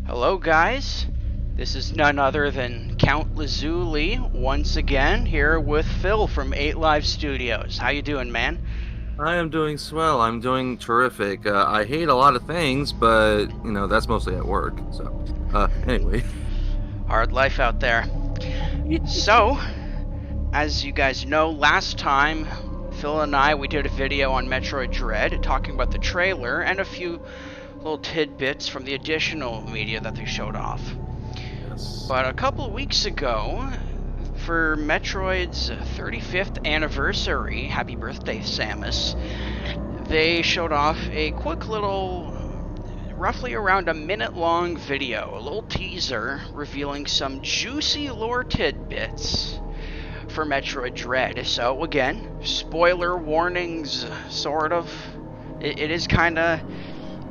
Hello guys, this is none other than Count Lazuli once again here with Phil from 8livesstudios. How you doing, man? I am doing swell. I'm doing terrific. I hate a lot of things, but that's mostly at work. So, anyway. Hard life out there. So, as you guys know, last time Phil and we did a video on Metroid Dread talking about the trailer and a few little tidbits from the additional media that they showed off. Yes. But a couple of weeks ago, for Metroid's 35th anniversary, happy birthday, Samus, they showed off a quick little, roughly around a minute-long video, a little teaser revealing some juicy lore tidbits for Metroid Dread. So again, spoiler warnings, sort of. It is kind of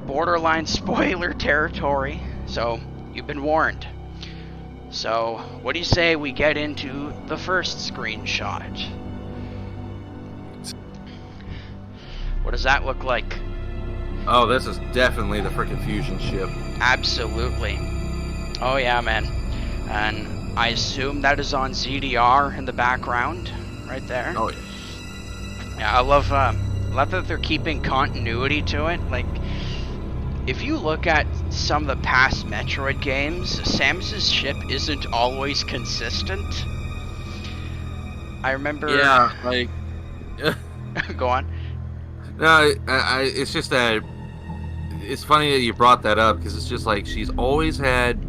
borderline spoiler territory, so you've been warned. So, what do you say we get into the first screenshot? What does that look like? Oh, this is definitely the frickin' fusion ship. Absolutely. Oh yeah, man. And I assume that is on ZDR in the background, right there. Oh yeah. Yeah, I love that they're keeping continuity to it. Like, if you look at some of the past Metroid games, Samus's ship isn't always consistent. I remember... Yeah, like... Go on. No, it's just that... It's funny that you brought that up, because it's just like, she's always had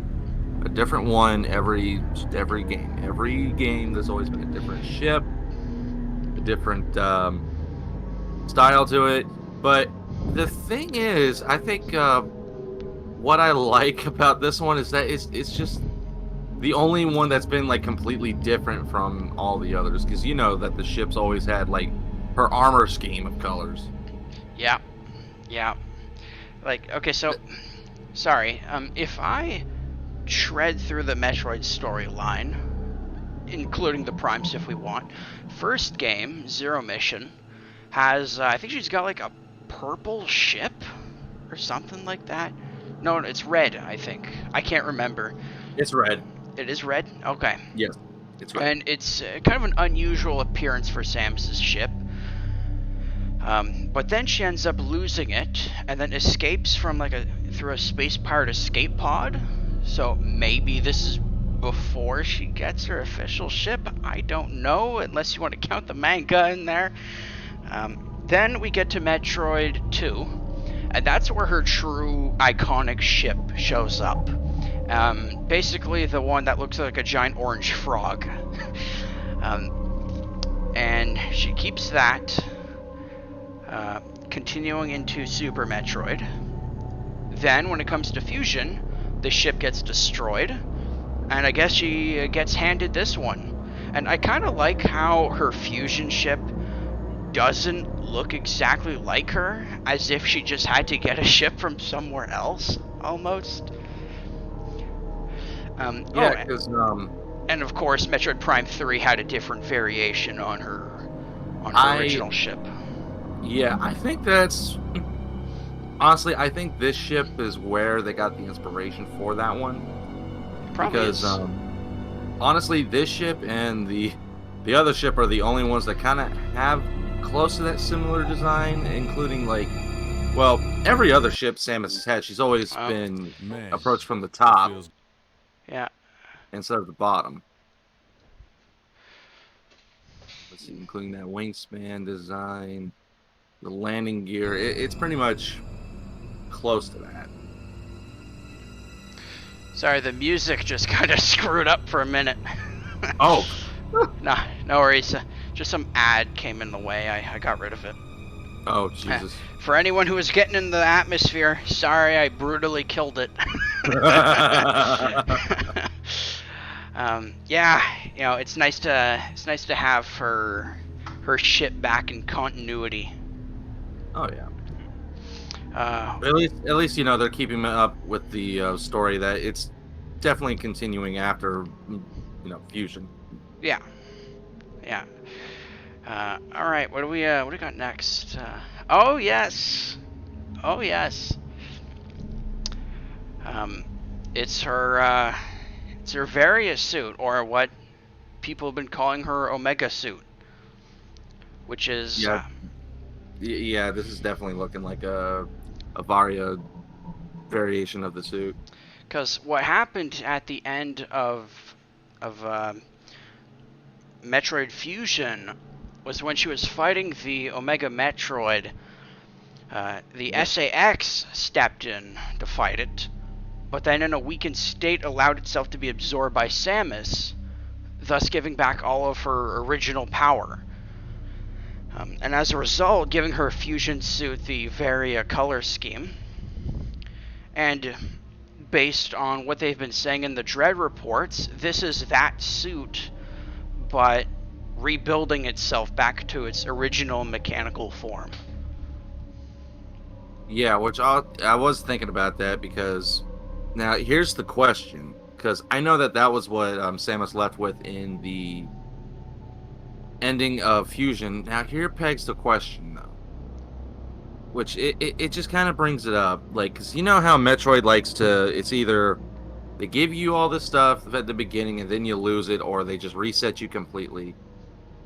a different one every game. Every game, there's always been a different ship, a different style to it, but... The thing is, I think what I like about this one is that it's just the only one that's been like completely different from all the others, because you know that the ship's always had like her armor scheme of colors. Yeah, yeah. Like, okay, so sorry. If I tread through the Metroid storyline, including the primes if we want, first game, Zero Mission, has I think she's got like a purple ship or something like that. No, it's red, I think. I can't remember. It's red. It is red? Okay. Yes, it's red. And it's kind of an unusual appearance for Samus's ship. But then she ends up losing it and then escapes from through a space pirate escape pod. So maybe this is before she gets her official ship. I don't know, unless you want to count the manga in there. Then we get to Metroid 2, and that's where her true iconic ship shows up. Basically the one that looks like a giant orange frog. And she keeps that, continuing into Super Metroid. Then when it comes to Fusion, the ship gets destroyed, and I guess she gets handed this one. And I kind of like how her Fusion ship doesn't look exactly like her, as if she just had to get a ship from somewhere else, almost. Yeah, because and of course, Metroid Prime 3 had a different variation on her original ship. Yeah, I think that's honestly, I think this ship is where they got the inspiration for that one. Probably because is. Honestly, this ship and the other ship are the only ones that kind of have close to that similar design, including like, well, every other ship Samus has had, she's always been approached from the top, yeah, instead of the bottom. Let's see, including that wingspan design, the landing gear. It's pretty much close to that. Sorry, the music just kind of screwed up for a minute. Oh. Nah, no worries. Just some ad came in the way. I got rid of it. Oh, Jesus. For anyone who was getting in the atmosphere, sorry I brutally killed it. Yeah, it's nice to have her ship back in continuity. Oh yeah. At least they're keeping up with the story that it's definitely continuing after Fusion. Yeah. Yeah. All right. What do we got next? Oh yes. It's her Varia suit, or what people have been calling her Omega suit, which is Yeah, yeah. This is definitely looking like a Varia variation of the suit. because what happened at the end of Metroid Fusion was when she was fighting the Omega Metroid. The Yep. SAX stepped in to fight it, but then in a weakened state allowed itself to be absorbed by Samus, thus giving back all of her original power. And as a result, giving her fusion suit the Varia color scheme. And based on what they've been saying in the Dread reports, this is that suit, but rebuilding itself back to its original mechanical form. Yeah, which I was thinking about that because now here's the question, because I know that was what Samus left with in the ending of Fusion. Now here pegs the question though, which it just kind of brings it up, like, because you know how Metroid likes to, it's either they give you all this stuff at the beginning and then you lose it, or they just reset you completely.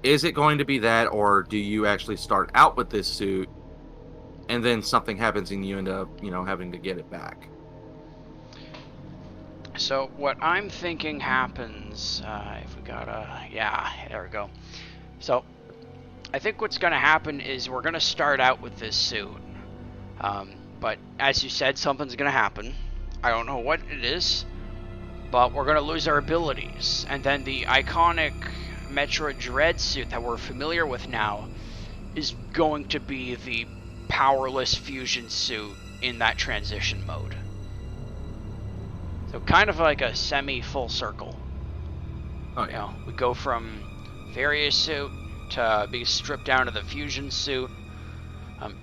Is it going to be that, or do you actually start out with this suit and then something happens and you end up, having to get it back? So what I'm thinking happens, if we gotta, yeah, there we go. So I think what's gonna happen is we're gonna start out with this suit, but as you said, something's gonna happen. I don't know what it is, but we're gonna lose our abilities, and then the iconic Metroid Dread suit that we're familiar with now is going to be the powerless fusion suit in that transition mode. So kind of like a semi-full circle. Oh You yeah. know, we go from Varia suit to being stripped down to the fusion suit,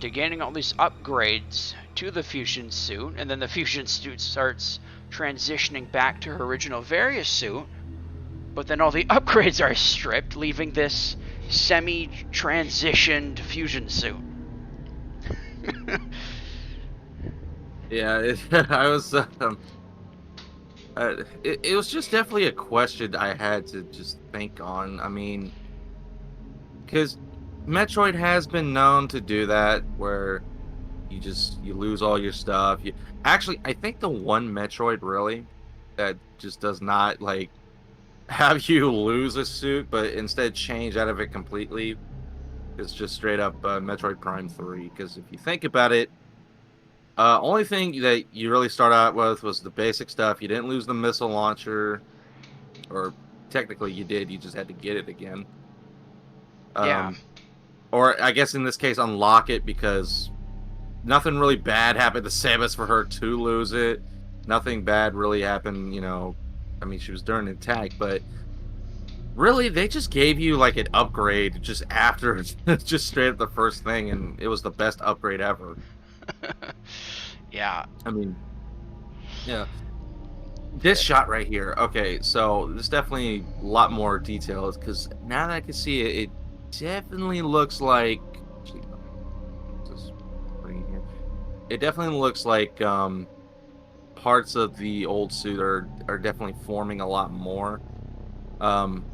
to gaining all these upgrades to the fusion suit, and then the fusion suit starts transitioning back to her original Varia suit, but then all the upgrades are stripped, leaving this semi-transitioned fusion suit. Yeah, I was. It was just definitely a question I had to just think on. I mean, because Metroid has been known to do that, where you lose all your stuff. Actually, I think the one Metroid really that just does not like have you lose a suit, but instead change out of it completely, is just straight up Metroid Prime 3. Because if you think about it, only thing that you really start out with was the basic stuff. You didn't lose the missile launcher, or technically you did. You just had to get it again. Yeah. Um, or I guess in this case, unlock it, because nothing really bad happened to Samus for her to lose it. Nothing bad really happened. I mean, she was during an attack, but really, they just gave you like an upgrade just after, just straight up the first thing, and it was the best upgrade ever. Yeah. I mean, yeah. This shot right here. Okay, so this definitely a lot more details, because now that I can see it, it definitely looks like. Actually, just bring it here. It definitely looks like parts of the old suit are definitely forming a lot more. Um,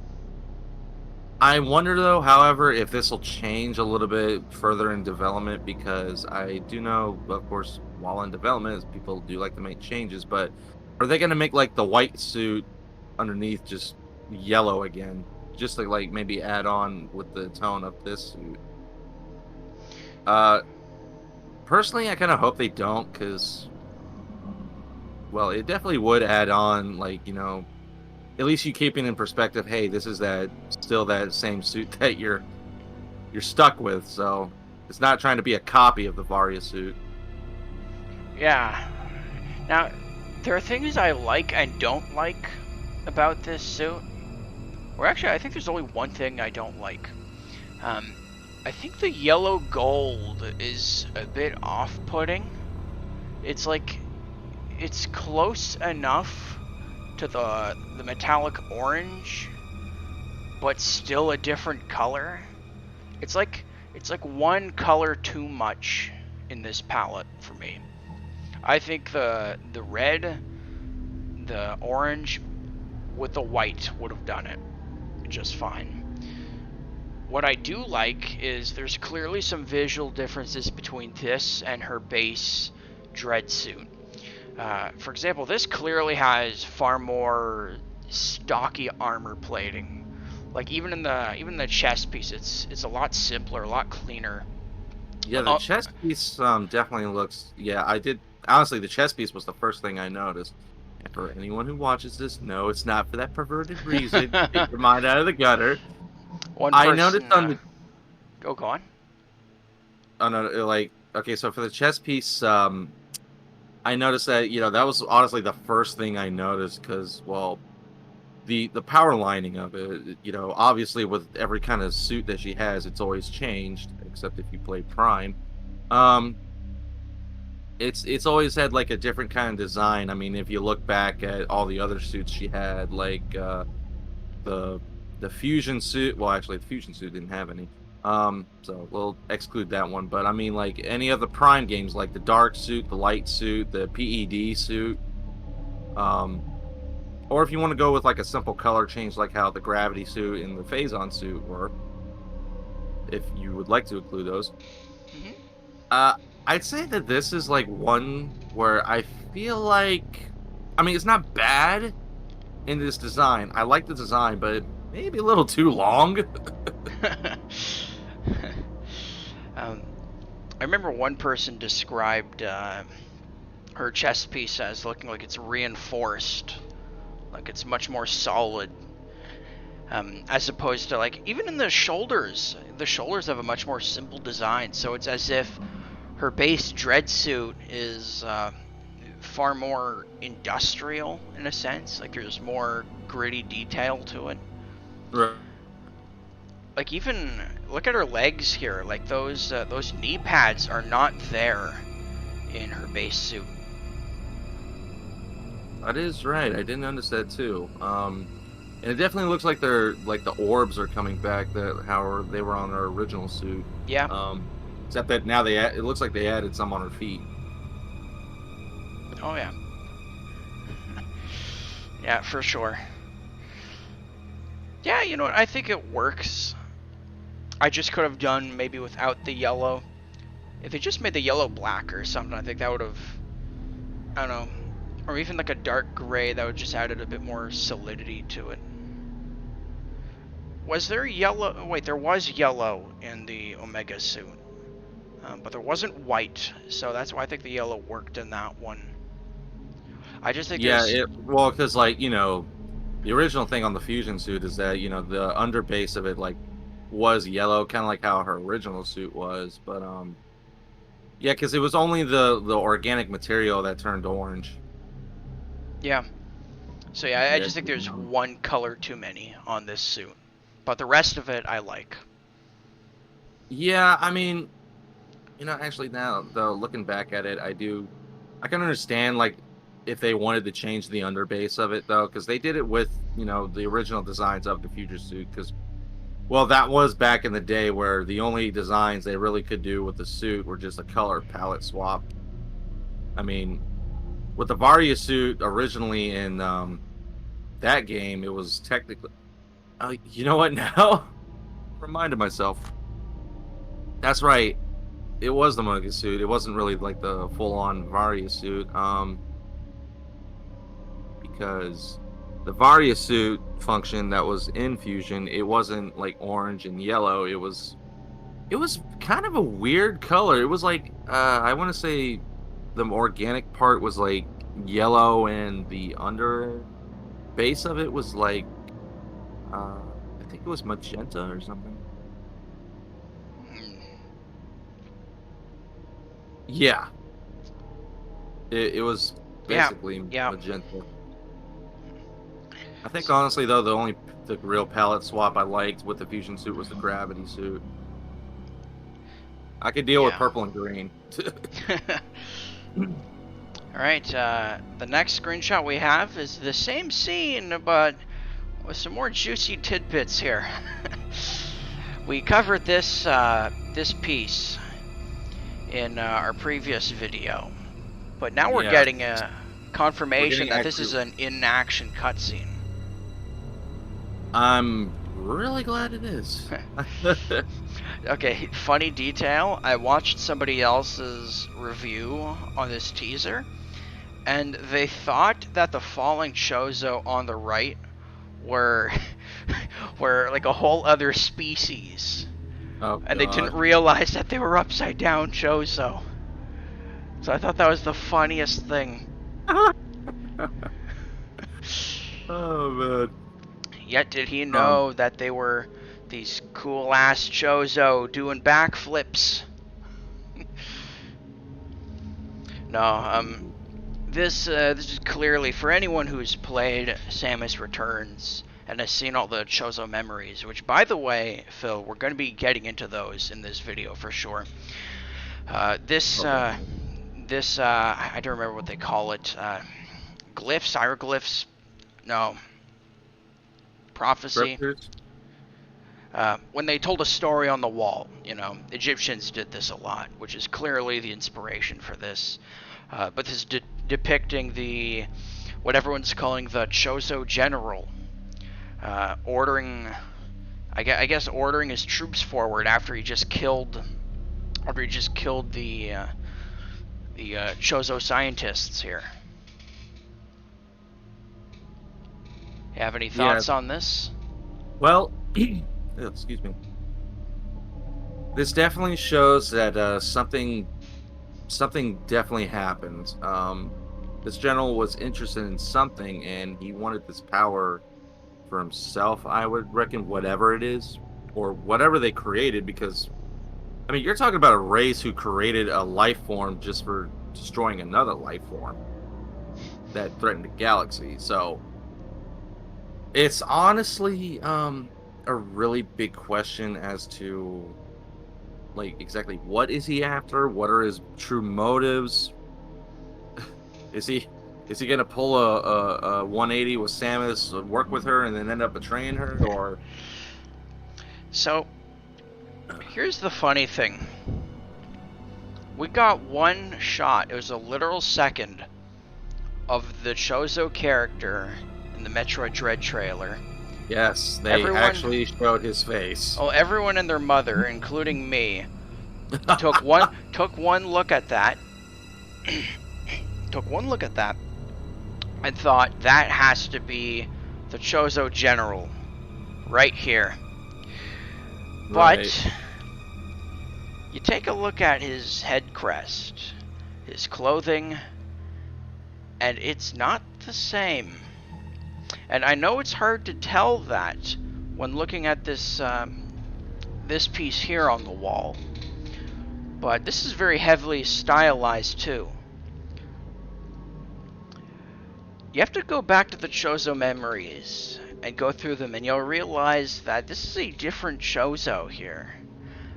I wonder though, however, if this will change a little bit further in development, because I do know, of course, while in development, people do like to make changes, but are they going to make like the white suit underneath just yellow again, just to like maybe add on with the tone of this suit? Uh, Personally, I kind of hope they don't, because, well, it definitely would add on, like, at least you keeping in perspective, hey, this is still that same suit that you're stuck with, so it's not trying to be a copy of the Varia suit. Yeah. Now, there are things I like and don't like about this suit. Or actually, I think there's only one thing I don't like. I think the yellow gold is a bit off-putting. It's like, it's close enough to the metallic orange, but still a different color. It's like one color too much in this palette for me. I think the red The orange with the white would have done it just fine. What I do like is there's clearly some visual differences between this and her base Dread suit. For example, this clearly has far more stocky armor plating. Like even in the chest piece, it's a lot simpler, a lot cleaner. Yeah, the chest piece definitely looks. Yeah, I did. Honestly, the chest piece was the first thing I noticed. And for anyone who watches this, no, it's not for that perverted reason. Take your mind out of the gutter. One I person. noticed on the. Go on. Oh no, like okay, so for the chest piece, I noticed that that was honestly the first thing I noticed because well, the power lining of it, obviously with every kind of suit that she has, it's always changed, except if you play Prime. Um, it's always had like a different kind of design. I mean, if you look back at all the other suits she had, like the the fusion suit. Well, actually, the fusion suit didn't have any. So we'll exclude that one. But I mean, like any of the Prime games, like the dark suit, the light suit, the PED suit. Um, or if you want to go with like a simple color change, like how the gravity suit and the phazon suit were, if you would like to include those. Mm-hmm. I'd say that this is like one where I feel like, I mean, it's not bad in this design. I like the design, but maybe a little too long. I remember one person described her chest piece as looking like it's reinforced, like it's much more solid, as opposed to like even in the shoulders. The shoulders have a much more simple design, so it's as if her base dread suit is far more industrial in a sense. Like there's more gritty detail to it. Right. Like even look at her legs here. Like those knee pads are not there in her base suit. That is right. I didn't notice that too. And it definitely looks like they're like the orbs are coming back. That how they were on her original suit. Yeah. Except that now it looks like they added some on her feet. Oh yeah. Yeah, for sure. Yeah, you know what? I think it works. I just could have done maybe without the yellow. If they just made the yellow black or something, I think that would have, I don't know, or even like a dark gray, that would just added a bit more solidity to it. Was there yellow? Wait, there was yellow in the Omega suit, but there wasn't white, so that's why I think the yellow worked in that one. I just think well, because like the original thing on the fusion suit is that the underbase of it like was yellow, kind of like how her original suit was, but yeah, because it was only the organic material that turned orange. Yeah. So yeah, I just think there's one color too many on this suit, but the rest of it I like. Yeah, I mean, actually now though, looking back at it, I can understand like if they wanted to change the underbase of it though, because they did it with the original designs of the future suit, because well, that was back in the day where the only designs they really could do with the suit were just a color palette swap. I mean, with the Varia suit originally in that game, it was technically. You know what? Now, reminded myself. That's right. It was the Moga suit. It wasn't really like the full-on Varia suit. Because the Varia suit function that was in Fusion, it wasn't like orange and yellow. It was kind of a weird color. It was like I want to say the organic part was like yellow, and the under base of it was like I think it was magenta or something. Yeah, it was basically magenta. I think honestly though, the real palette swap I liked with the fusion suit was the gravity suit. I could deal with purple and green. Alright, the next screenshot we have is the same scene, but with some more juicy tidbits here. We covered this piece in our previous video, but now we're getting confirmation that this actually. is an in-action cutscene. I'm really glad it is. Okay, funny detail. I watched somebody else's review on this teaser, and they thought that the falling Chozo on the right were were like a whole other species, Oh and they didn't God. realize that they were upside down Chozo. So I thought that was the funniest thing. Oh man. Yet did he Um. know that they were these cool ass Chozo doing backflips? No, this is clearly for anyone who's played Samus Returns and has seen all the Chozo memories. Which, by the way, Phil, we're going to be getting into those in this video for sure. This I don't remember what they call it. Glyphs, hieroglyphs, no, prophecy. Scriptures. When they told a story on the wall, Egyptians did this a lot, which is clearly the inspiration for this. But this is depicting what everyone's calling the Chozo General, ordering, I guess, ordering his troops forward after he just killed the Chozo scientists here. You have any thoughts on this? Well, excuse me. This definitely shows that something definitely happened. This general was interested in something, and he wanted this power for himself. I would reckon, whatever it is, or whatever they created, because I mean, you're talking about a race who created a life form just for destroying another life form that threatened the galaxy. So it's honestly a really big question as to, like, exactly what is he after? What are his true motives? Is he gonna pull a 180 with Samus, work with her, and then end up betraying her? Or So here's the funny thing. We got one shot. It was a literal second of the Chozo character in the Metroid Dread trailer. yes, they actually showed his face. Oh, everyone and their mother, including me, took one look at that. Took one look at that and thought that has to be the Chozo General right here. Right. But you take a look at his head crest, his clothing, and it's not the same. And I know it's hard to tell that when looking at this this piece here on the wall, but this is very heavily stylized too. You have to go back to the Chozo memories and go through them, and you'll realize that this is a different Chozo here.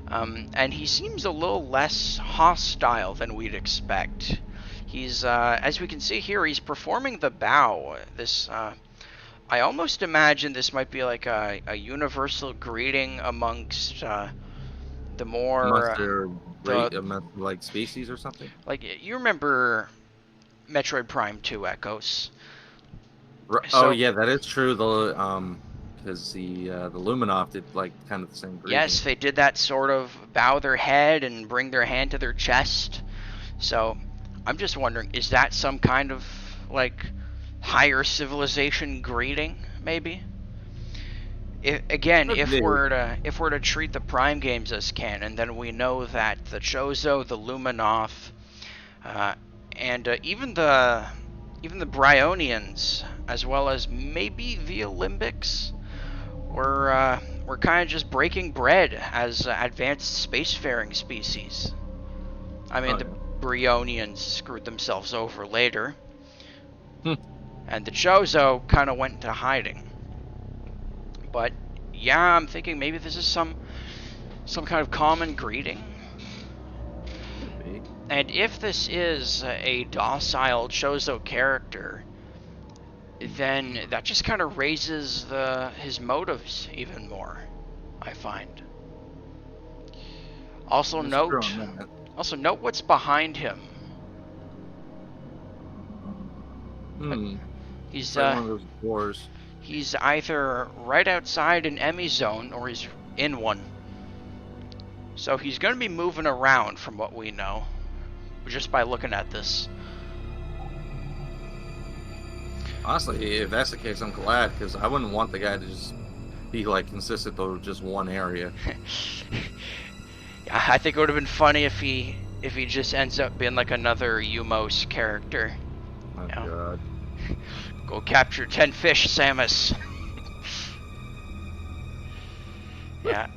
And he seems a little less hostile than we'd expect. He's, as we can see here, he's performing the bow. This, I almost imagine this might be like a universal greeting amongst the more like species or something. Like, you remember Metroid Prime 2 Echoes? Oh yeah, that is true. Because the Luminoff did like kind of the same greeting. Yes, they did that sort of bow their head and bring their hand to their chest. So I'm just wondering, is that some kind of like higher civilization greeting, maybe? If we're to treat the Prime games as canon, then we know that the Chozo, the Luminoff, and even the Bryonians, as well as maybe the Olympics, were kind of just breaking bread as advanced spacefaring species. I mean, the Bryonians screwed themselves over later, and the Chozo kind of went into hiding. But yeah, I'm thinking maybe this is some kind of common greeting. And if this is a docile Chozo character, then that just kind of raises his motives even more, I find. Also note what's behind him. Hmm. He's It's like one of those doors. he's either right outside an Emmy zone or he's in one. So he's going to be moving around from what we know, just by looking at this. Honestly, if that's the case, I'm glad, because I wouldn't want the guy to just be like consistent to just one area. Yeah, I think it would have been funny if he just ends up being like another Umos character. Oh You know? god. Go capture 10 fish, Samus. Yeah.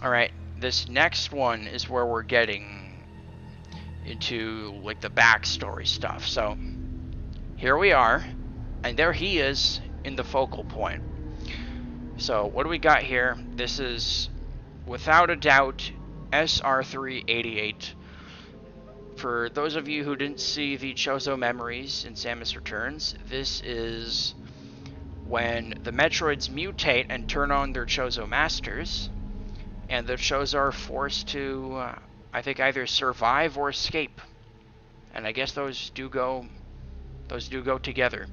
Alright, this next one is where we're getting into like the backstory stuff. So here we are, and there he is in the focal point. So what do we got here? This is without a doubt SR388. For those of you who didn't see the Chozo memories in Samus Returns, this is when the Metroids mutate and turn on their Chozo masters, and the Chozo are forced to, I think, either survive or escape. And I guess those do go together.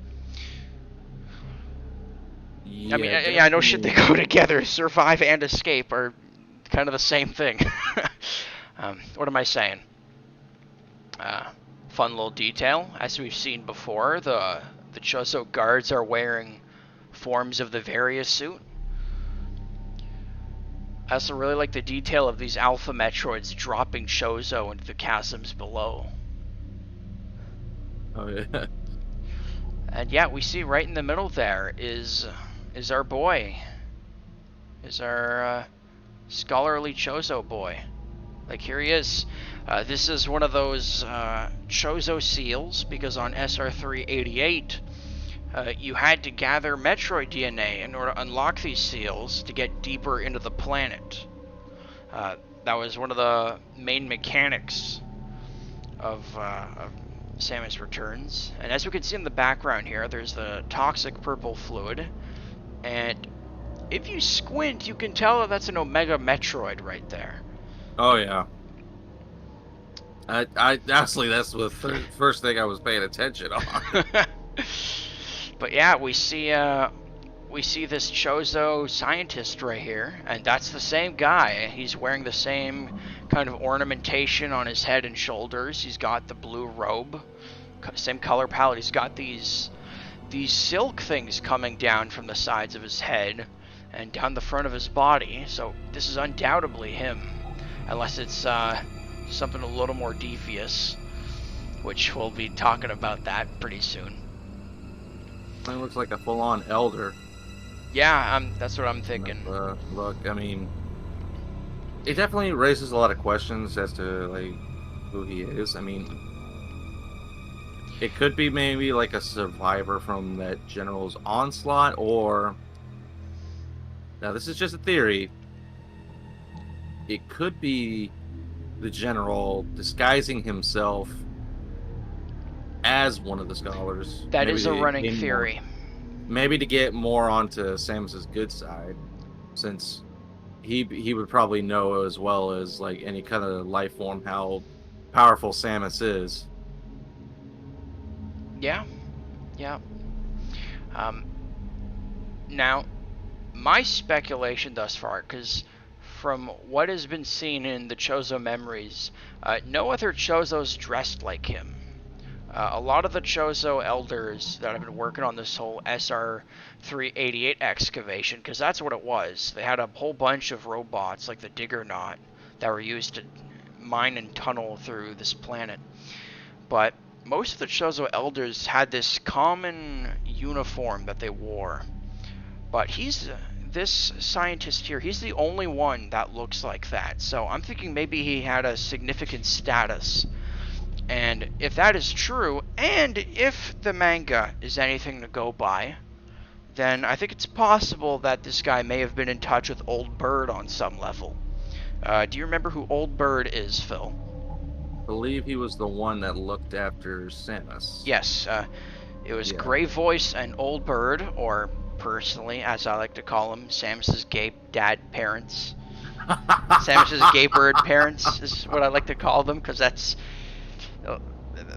Yeah, I mean, yeah, I know shit, they go together. Survive and escape are kind of the same thing. What am I saying? Fun little detail. As we've seen before, the Chozo guards are wearing forms of the Various suit. I also really like the detail of these Alpha Metroids dropping Chozo into the chasms below. Oh yeah. And yeah, we see right in the middle there is our boy. Is our scholarly Chozo boy. Like, here he is. This is one of those Chozo seals, because on SR388, you had to gather Metroid DNA in order to unlock these seals to get deeper into the planet. That was one of the main mechanics of Samus Returns. And as we can see in the background here, there's the toxic purple fluid. And if you squint, you can tell that that's an Omega Metroid right there. Oh yeah. I honestly, that's the first thing I was paying attention on. But yeah, we see this Chozo scientist right here, and that's the same guy. He's wearing the same kind of ornamentation on his head and shoulders. He's got the blue robe, same color palette. He's got these silk things coming down from the sides of his head and down the front of his body. So this is undoubtedly him, unless it's something a little more devious, which we'll be talking about that pretty soon. It looks like a full-on elder. Yeah, that's what I'm thinking. Look, I mean, it definitely raises a lot of questions as to like who he is. I mean, it could be maybe like a survivor from that general's onslaught, or now this is just a theory. It could be the general disguising himself as one of the scholars. That is a running theory. Maybe to get more onto Samus's good side, since he would probably know as well as like any kind of life form how powerful Samus is. Yeah. Now, my speculation thus far, because from what has been seen in the Chozo memories, no other Chozo's dressed like him. A lot of the Chozo elders that have been working on this whole SR388 excavation, because that's what it was. They had a whole bunch of robots, like the Diggernaut, that were used to mine and tunnel through this planet. But most of the Chozo elders had this common uniform that they wore. But this scientist here, he's the only one that looks like that. So I'm thinking maybe he had a significant status. And if that is true, and if the manga is anything to go by, then I think it's possible that this guy may have been in touch with Old Bird on some level. Do you remember who Old Bird is, Phil? I believe he was the one that looked after Samus. Yes, it was Grey Voice and Old Bird, or personally, as I like to call them, Samus's gay dad parents. Samus's gay bird parents is what I like to call them, because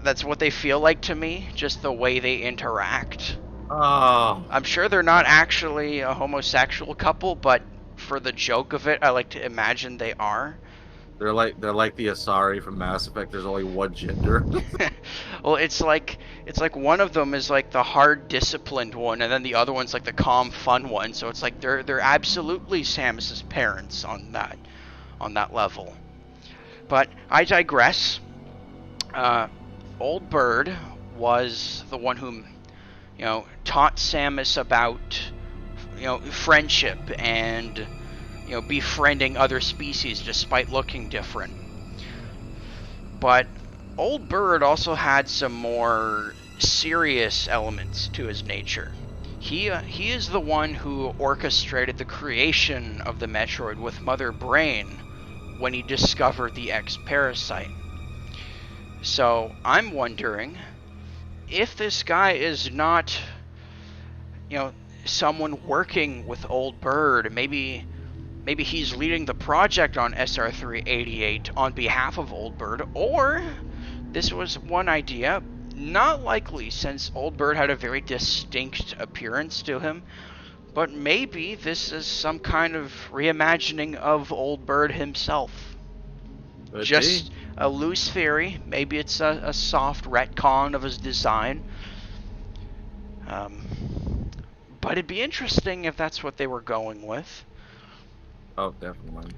That's what they feel like to me, just the way they interact. Oh, I'm sure they're not actually a homosexual couple, but for the joke of it, I like to imagine they are. they're like the Asari from Mass Effect. There's only one gender. Well, it's like one of them is like the hard, disciplined one, and then the other one's like the calm, fun one. So it's like they're absolutely Samus's parents on that level. But I digress. Old Bird was the one whom taught Samus about friendship and befriending other species despite looking different. But Old Bird also had some more serious elements to his nature. He is the one who orchestrated the creation of the Metroid with Mother Brain when he discovered the X parasite. So I'm wondering if this guy is not, someone working with Old Bird. Maybe he's leading the project on SR388 on behalf of Old Bird, or this was one idea. Not likely, since Old Bird had a very distinct appearance to him, but maybe this is some kind of reimagining of Old Bird himself. Could Just be. a loose theory. Maybe it's a soft retcon of his design. But it'd be interesting if that's what they were going with. Oh, definitely.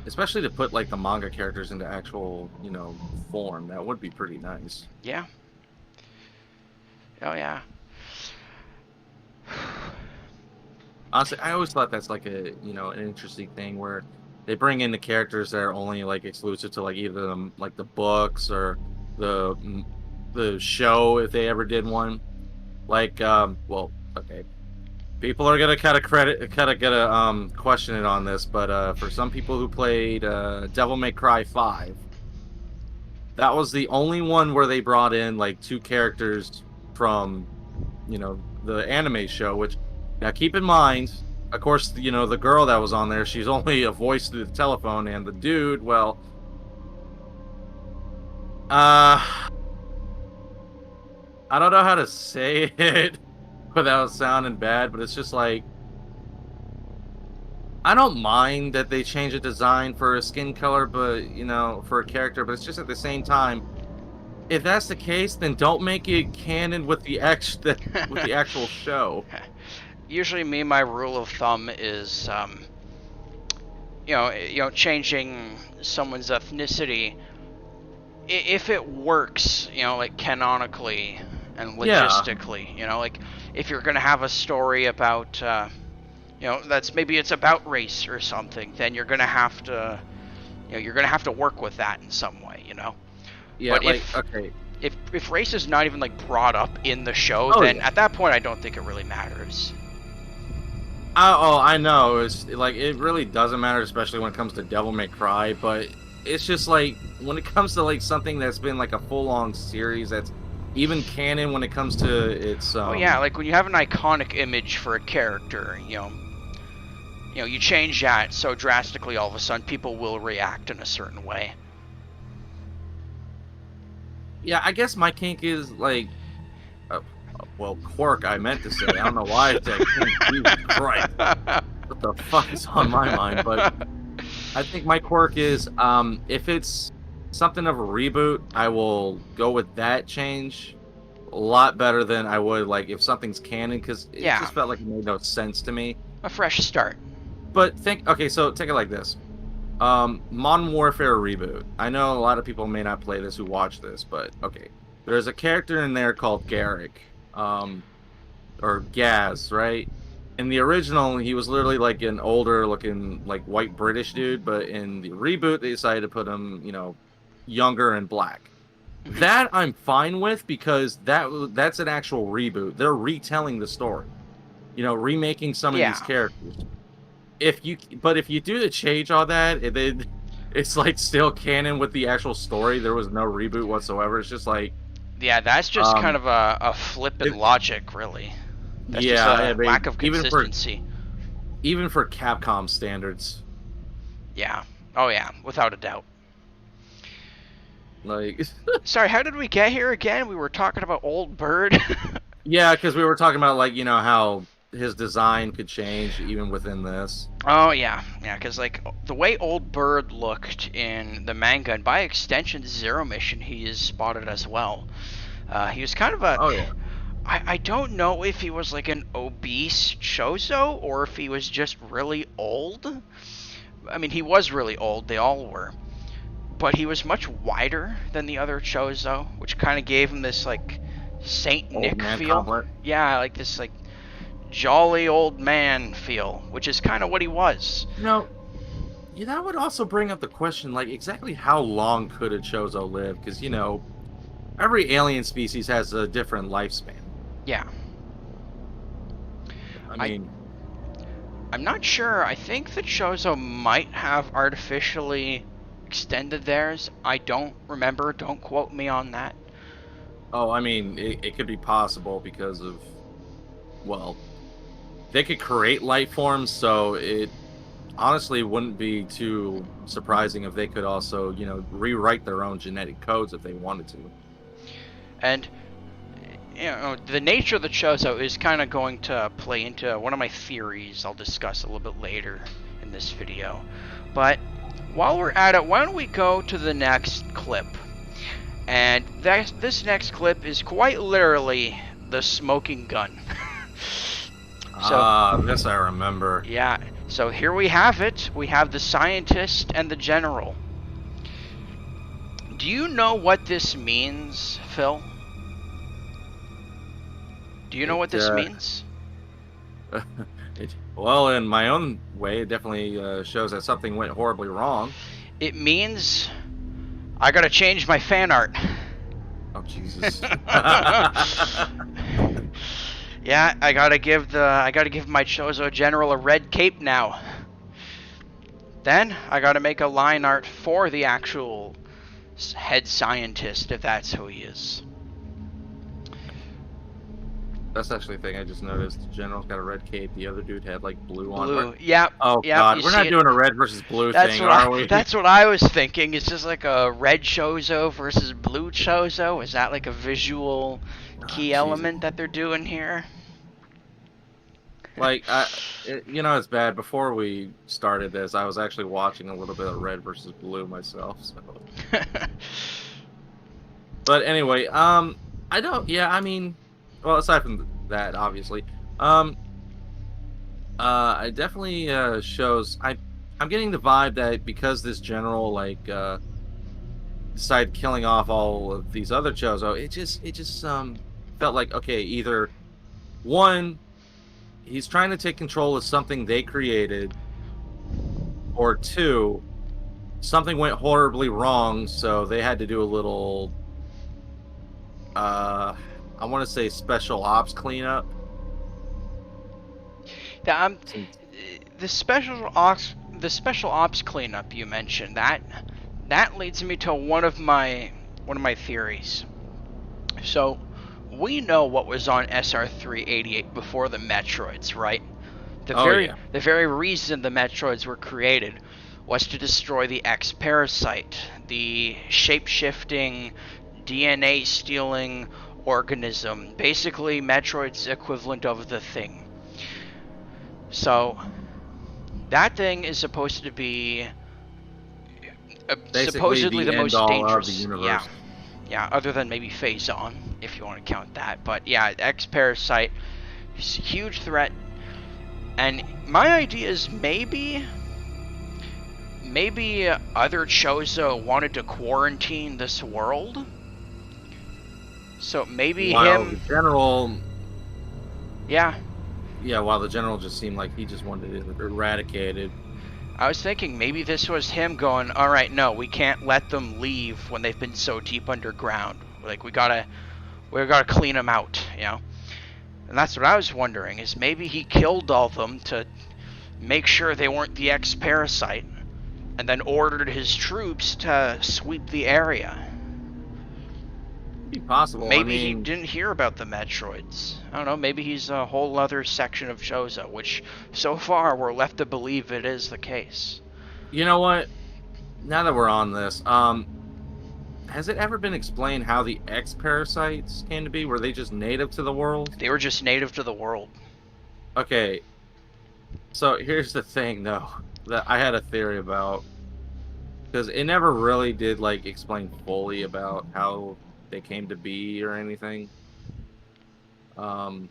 Especially to put like the manga characters into actual, form. That would be pretty nice. Yeah. Oh, yeah. Honestly, I always thought that's like an interesting thing where they bring in the characters that are only like exclusive to like either like the books or the show if they ever did one. Like, well, okay. People are gonna kind of gonna question it on this, but for some people who played Devil May Cry 5, that was the only one where they brought in like two characters from, the anime show. Which now keep in mind, of course, the girl that was on there, she's only a voice through the telephone, and the dude, well, I don't know how to say it without sounding bad, but it's just like I don't mind that they change a design for a skin color, but for a character, but it's just at the same time, if that's the case, then don't make it canon with the with the actual show. Usually, my rule of thumb is, changing someone's ethnicity if it works, like canonically and Yeah. logistically. Like if you're gonna have a story about, that's maybe it's about race or something, then you're gonna have to, work with that in some way. Yeah, But like okay. if race is not even like brought up in the show, Oh then yeah. at that point I don't think it really matters. I know. It's like it really doesn't matter, especially when it comes to Devil May Cry. But it's just like when it comes to like something that's been like a full-on series that's even canon when it comes to its. Oh yeah, like when you have an iconic image for a character, you change that so drastically, all of a sudden people will react in a certain way. Yeah, I guess my kink is like, well, quirk. I meant to say. I don't know why I said kink. Jesus Christ, what the fuck is on my mind? But I think my quirk is, if it's something of a reboot, I will go with that change a lot better than I would like if something's canon, because it Yeah. just felt like it made no sense to me. A fresh start. But okay, so take it like this. Modern Warfare reboot. I know a lot of people may not play this who watch this, but okay. There's a character in there called Garrick, or Gaz, right? In the original, he was literally like an older looking, like white British dude, but in the reboot, they decided to put him, younger and black. That I'm fine with because that's an actual reboot. They're retelling the story, remaking some of these characters. If you do the change on that, it's like still canon with the actual story. There was no reboot whatsoever. It's just like, yeah, that's just kind of a flip in logic, really. That's just a lack of consistency. Even for Capcom standards. Yeah. Oh yeah, without a doubt. Like, Sorry, how did we get here again? We were talking about Old Bird. yeah, because we were talking about like how his design could change even within this. Oh yeah, yeah, because like the way Old Bird looked in the manga, and by extension Zero Mission, he is spotted as well. He was kind of a. Oh yeah. I don't know if he was like an obese Chozo or if he was just really old. I mean, he was really old. They all were, but he was much wider than the other Chozo, which kind of gave him this like Saint Old Nick man feel. complex. Yeah, like this like jolly old man feel, which is kind of what he was. You know, yeah, that would also bring up the question, like, exactly how long could a Chozo live? Because, every alien species has a different lifespan. Yeah. I I mean, I'm not sure. I think the Chozo might have artificially extended theirs. I don't remember. Don't quote me on that. it could be possible because of, well, they could create life forms, so it honestly wouldn't be too surprising if they could also, rewrite their own genetic codes if they wanted to. And the nature of the Chozo is kind of going to play into one of my theories I'll discuss a little bit later in this video. But while we're at it, why don't we go to the next clip? And this next clip is quite literally the smoking gun. This I remember. Yeah, so here we have it. We have the scientist and the general. Do you know what this means, Phil? Do you know what this means? Well, in my own way, it definitely shows that something went horribly wrong. It means I gotta change my fan art. Oh, Jesus. Yeah, I gotta give my Chozo General a red cape now. Then I gotta make a line art for the actual head scientist, if that's who he is. That's actually a thing I just noticed. The general's got a red cape. The other dude had like blue on. Blue. Yep. Oh yep, God, we're not doing a red versus blue thing, are we? That's what I was thinking. It's just like a red Chozo versus blue Chozo. Is that like a visual key element that they're doing here? Like, it's bad. Before we started this, I was actually watching a little bit of red versus blue myself. So. But anyway, I don't. Yeah, I mean, well, aside from that, obviously, it definitely shows. I'm getting the vibe that because this general decided killing off all of these other Chozo, it just felt like, okay, either one, he's trying to take control of something they created, or two, something went horribly wrong, so they had to do a little I want to say special ops cleanup. The special ops cleanup you mentioned, that leads me to one of my theories. So we know what was on SR388 before the Metroids, right? The very reason the Metroids were created was to destroy the X parasite, the shape-shifting, DNA-stealing organism, basically Metroid's equivalent of the Thing. So that thing is supposed to be supposedly the most dangerous. Yeah, other than maybe Phazon, if you want to count that. But yeah, X parasite is a huge threat. And my idea is maybe other Chozo wanted to quarantine this world. So maybe the general. Yeah. Yeah, while the general just seemed like he just wanted it eradicated. I was thinking maybe this was him going, all right, no, we can't let them leave when they've been so deep underground. Like we gotta clean them out, you know. And that's what I was wondering, is maybe he killed all of them to make sure they weren't the X parasite, and then ordered his troops to sweep the area. Be possible. Maybe he didn't hear about the Metroids. I don't know, maybe he's a whole other section of Chozo, which so far we're left to believe it is the case. You know what? Now that we're on this, has it ever been explained how the X parasites came to be? Were they just native to the world? They were just native to the world. Okay, so here's the thing, though, that I had a theory about, because it never really did like explain fully about how they came to be or anything. Um,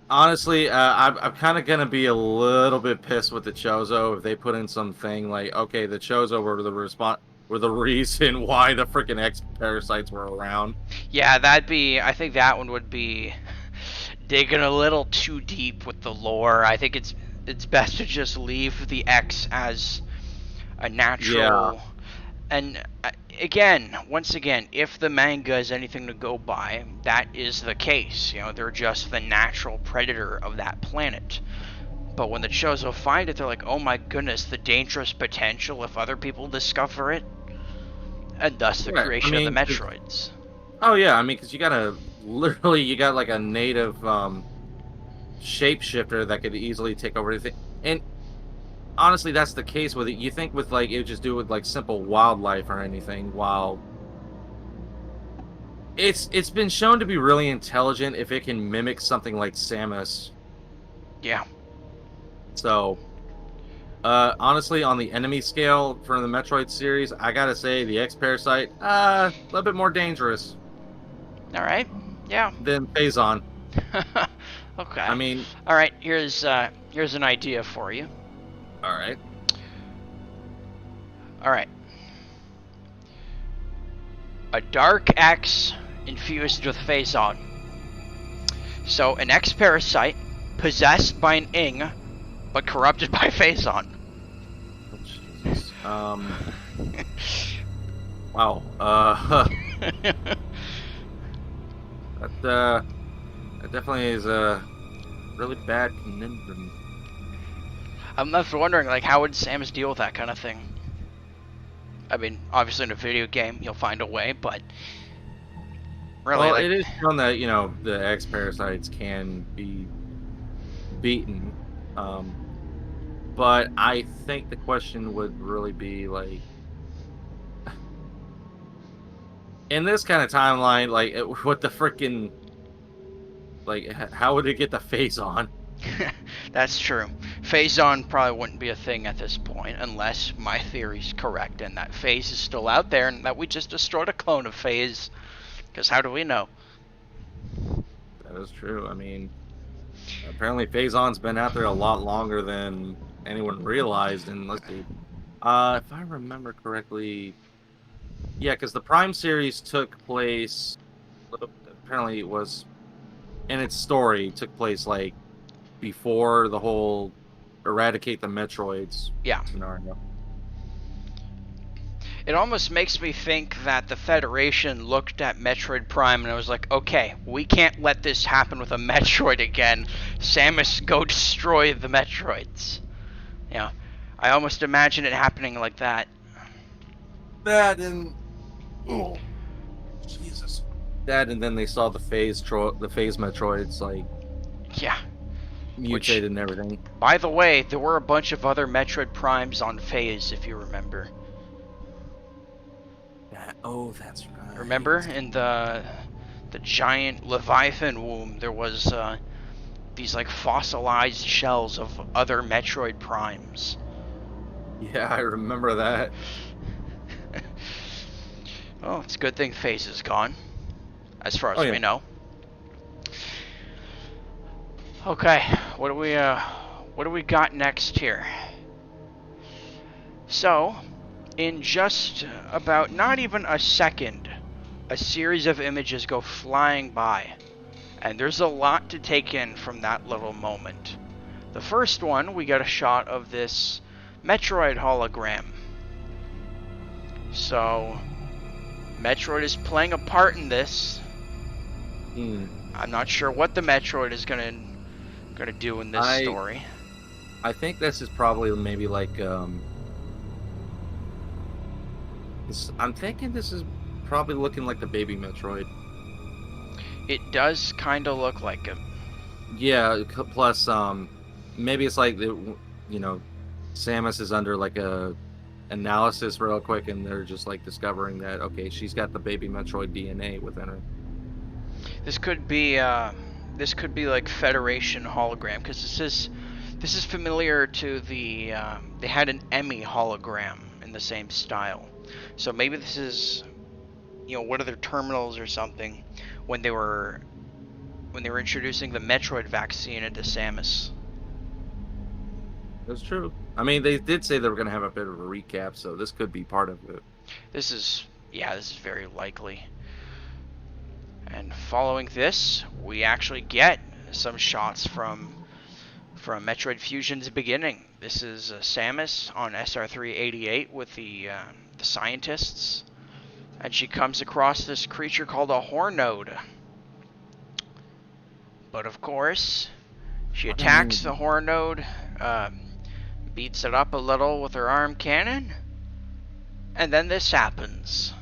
Honestly, I'm kind of gonna be a little bit pissed with the Chozo if they put in something like, okay, the Chozo were the reason why the freaking X parasites were around. Yeah, I think that one would be digging a little too deep with the lore. I think it's best to just leave the X as a Yeah, natural. And again, once again, if the manga is anything to go by, that is the case. You know, they're just the natural predator of that planet. But when the Chozo find it, they're like, oh my goodness, the dangerous potential if other people discover it. And thus the right. I creation of the mean, Metroids. oh yeah, I mean, because you got like a native shapeshifter that could easily take over anything. And honestly, that's the case with it. You think with like it would just do it with like simple wildlife or anything, while it's been shown to be really intelligent if it can mimic something like Samus. Yeah. So, honestly, on the enemy scale for the Metroid series, I gotta say the X Parasite, a little bit more dangerous Alright. Yeah. than Phazon. Okay. I mean, Alright, here's an idea for you. all right, Alright. A dark X infused with Phazon. So an X parasite possessed by an Ing, but corrupted by Phazon. oh, Jesus. Wow. That definitely is a really bad conundrum. I'm left wondering, like, how would Samus deal with that kind of thing? I mean, obviously in a video game you'll find a way, but really, Well, like, it is shown that the X parasites can be beaten, um, but I think the question would really be like, in this kind of timeline, like, what the freaking like, how would it get the face on? that's true. Phazon probably wouldn't be a thing at this point unless my theory's correct and that Phase is still out there and that we just destroyed a clone of Phase. Because how do we know? That is true. I mean, apparently Phazon's been out there a lot longer than anyone realized. And let's see, if I remember correctly, yeah, because the Prime series took place. Apparently, it was in its story took place like before the whole eradicate the Metroids Yeah. scenario. It almost makes me think that the Federation looked at Metroid Prime and it was like, okay, we can't let this happen with a Metroid again. Samus, go destroy the Metroids. You know, I almost imagine it happening like that. That and oh, Jesus. That and then they saw the phase Metroids like Yeah. mutated and everything. By the way, there were a bunch of other Metroid Primes on Phase, if you remember. That's right. Remember, in the giant Leviathan womb, there was these like fossilized shells of other Metroid Primes. Yeah, I remember that. Oh, it's a good thing Phase is gone, as far as Yeah. we know. Okay, what do we got next here? So, in just about not even a second, a series of images go flying by, and there's a lot to take in from that little moment. The first one, we get a shot of this Metroid hologram. So, Metroid is playing a part in this. I'm not sure what the Metroid is gonna do in this story. I think this is probably maybe like I'm thinking this is probably looking like the baby Metroid. It does kind of look like him. Yeah, plus maybe it's like Samus is under like a analysis real quick, and they're just like discovering that okay, she's got the baby Metroid DNA within her. This could be like Federation hologram, because this is familiar to the they had an Emmy hologram in the same style. So maybe this is, one of their terminals or something when they were introducing the Metroid vaccine into Samus. That's true. I mean, they did say they were going to have a bit of a recap, so this could be part of it. This is very likely. And following this, we actually get some shots from Metroid Fusion's beginning. This is Samus on SR388 with the scientists, and she comes across this creature called a Hornode. But of course, she attacks the Hornode, beats it up a little with her arm cannon, and then this happens.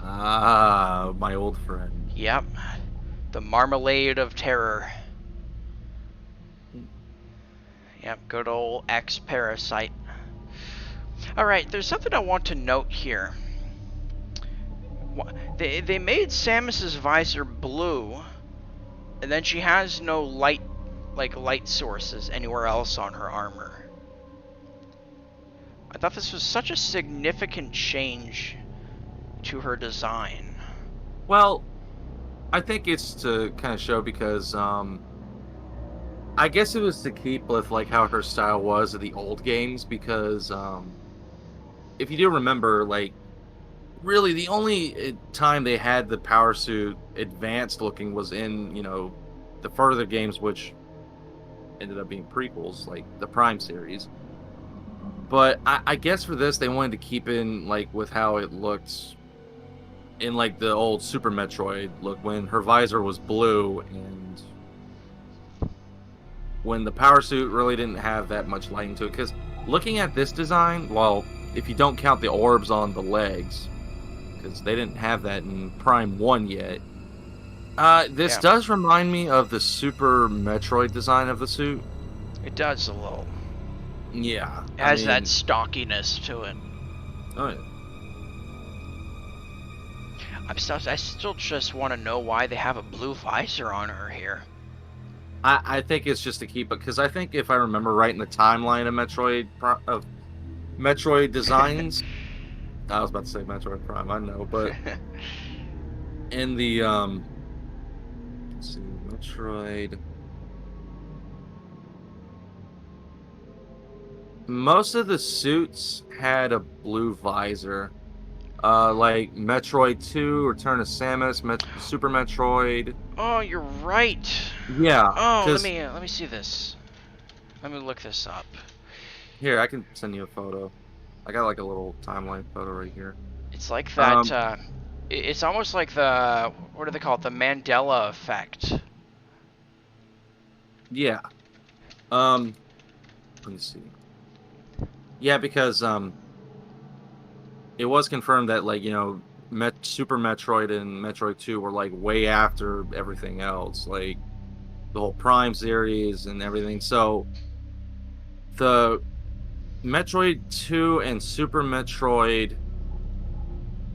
Ah, my old friend. Yep, the Marmalade of Terror. Yep, good old X-Parasite. Alright, there's something I want to note here. They made Samus's visor blue, and then she has no light sources anywhere else on her armor. I thought this was such a significant change to her design. Well, I think it's to kind of show because I guess it was to keep with like how her style was of the old games, because if you do remember, like really the only time they had the power suit advanced looking was in, the further games, which ended up being prequels, like the Prime series. But I guess for this they wanted to keep in like with how it looked in like the old Super Metroid look, when her visor was blue and when the power suit really didn't have that much light into it. Because looking at this design, well, if you don't count the orbs on the legs, because they didn't have that in Prime 1 yet, this does remind me of the Super Metroid design of the suit. It does a little. Yeah. It has that stockiness to it. Oh, yeah. I still just want to know why they have a blue visor on her here. I think it's just to keep it, because I think if I remember right in the timeline of Metroid designs, I was about to say Metroid Prime, I know, but in the let's see, Metroid, most of the suits had a blue visor. Like Metroid 2, Return of Samus, Super Metroid. Oh, you're right. Yeah. Oh, let me see this. Let me look this up. Here, I can send you a photo. I got like a little timeline photo right here. It's like that. It's almost like the, what do they call it? The Mandela effect. Yeah. Let me see. Yeah, because it was confirmed that, like, Super Metroid and Metroid 2 were like way after everything else, like the whole Prime series and everything. So the Metroid 2 and Super Metroid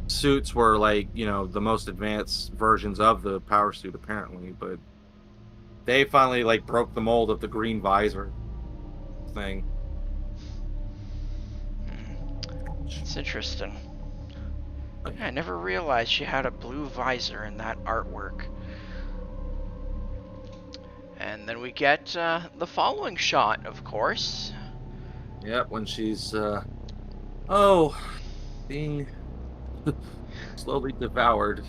suits were like, the most advanced versions of the power suit apparently, but they finally like broke the mold of the green visor thing. It's interesting. I never realized she had a blue visor in that artwork. And then we get the following shot, of course. Yep, when she's being slowly devoured.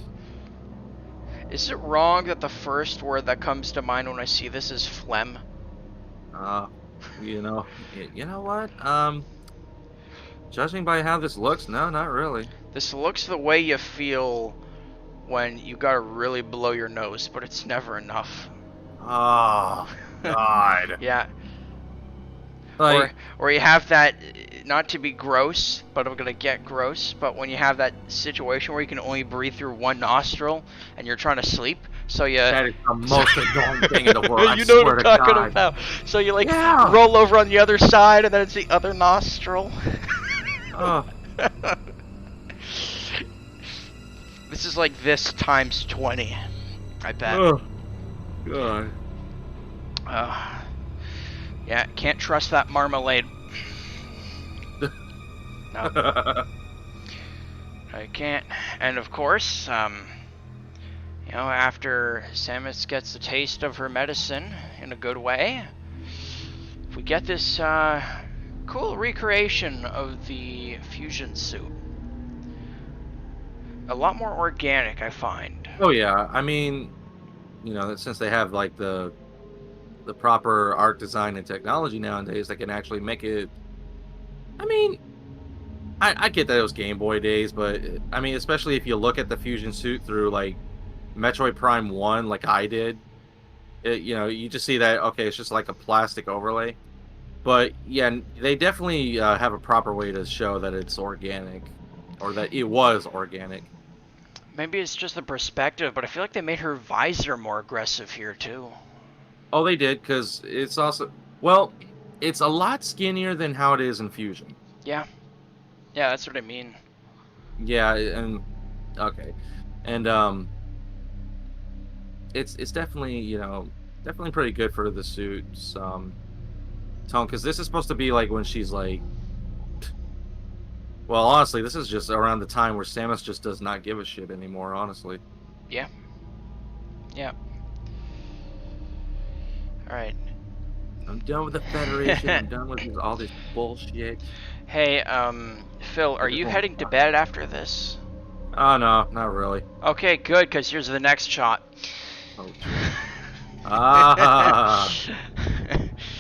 Is it wrong that the first word that comes to mind when I see this is phlegm? You know what? Judging by how this looks, no, not really. This looks the way you feel when you gotta really blow your nose, but it's never enough. Oh, God. Yeah. Like, or you have that, not to be gross, but I'm gonna get gross, but when you have that situation where you can only breathe through one nostril and you're trying to sleep, so you... That is the most annoying thing in the world, you know what I'm talking about. So you roll over on the other side and then it's the other nostril. Oh, This is like this times 20, I bet. oh, God. Yeah, can't trust that marmalade. No, I can't. And of course, after Samus gets a taste of her medicine in a good way, we get this cool recreation of the fusion suit. A lot more organic, I find. Oh yeah, I mean, since they have like the proper art design and technology nowadays, they can actually make it. I mean, I get that it was Game Boy days, but I mean, especially if you look at the fusion suit through like Metroid Prime 1, like I did, you just see that, okay, it's just like a plastic overlay. But yeah, they definitely have a proper way to show that it's organic, or that it was organic. Maybe it's just the perspective, but I feel like they made her visor more aggressive here too. Oh, they did, because it's also, well, it's a lot skinnier than how it is in Fusion. Yeah. Yeah, that's what I mean. Yeah, and okay, and it's definitely definitely pretty good for the suits tone, because this is supposed to be like when she's like, well, honestly, this is just around the time where Samus just does not give a shit anymore, honestly. Yeah. Yeah. Alright. I'm done with the Federation. I'm done with all this bullshit. Hey, Phil, are you heading to bed after this? Oh no, not really. Okay, good, because here's the next shot. Oh, shit. Ah,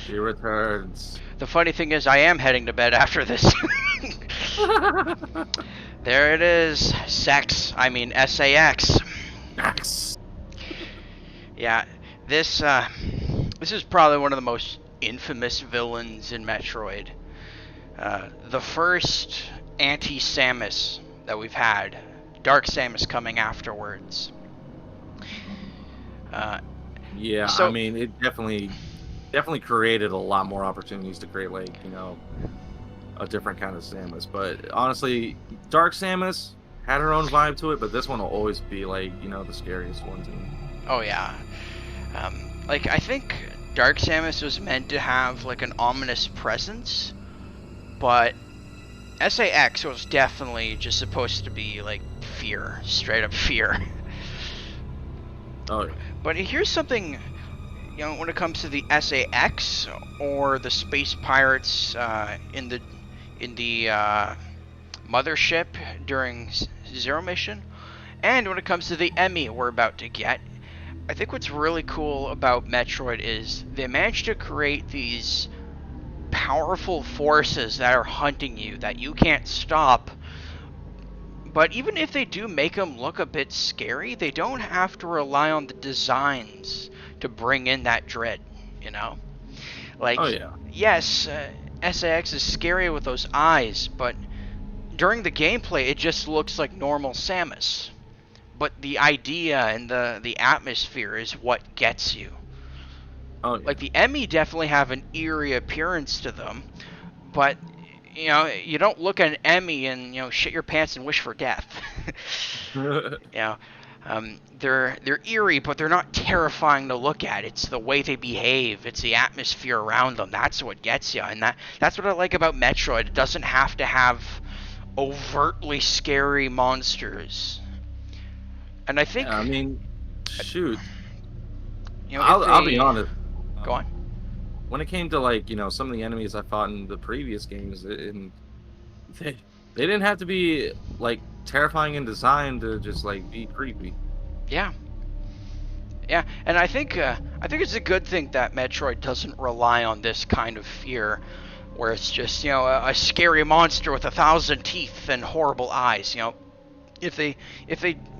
she returns. The funny thing is, I am heading to bed after this. There it is. Sex. I mean, SAX. Yes. Yeah, this is probably one of the most infamous villains in Metroid. The first anti-Samus that we've had. Dark Samus coming afterwards. Yeah, So- I mean, it definitely created a lot more opportunities to create, like, a different kind of Samus. But honestly, Dark Samus had her own vibe to it, but this one will always be like, the scariest one to me. Oh yeah. Like, I think Dark Samus was meant to have like an ominous presence, but SAX was definitely just supposed to be like fear, straight up fear. Oh, yeah. But here's something, when it comes to the SAX or the space pirates in the mothership during Zero Mission, and when it comes to the Emmy we're about to get, I think what's really cool about Metroid is they managed to create these powerful forces that are hunting you that you can't stop. But even if they do make them look a bit scary, they don't have to rely on the designs to bring in that dread, Like, Oh, yeah. yes, SAX is scary with those eyes, but during the gameplay, it just looks like normal Samus. But the idea and the atmosphere is what gets you. Oh, yeah. Like, the Emmy definitely have an eerie appearance to them, but you don't look at an Emmy and shit your pants and wish for death. They're eerie, but they're not terrifying to look at. It's the way they behave. It's the atmosphere around them. That's what gets you, and that's what I like about Metroid. It doesn't have to have overtly scary monsters. And I think, Yeah, I mean, shoot. if I'll be they- honest. Go on. When it came to, like, some of the enemies I fought in the previous games, and they didn't have to be like terrifying in design to just like be creepy. Yeah. Yeah, and I think it's a good thing that Metroid doesn't rely on this kind of fear, where it's just a scary monster with 1,000 teeth and horrible eyes. If they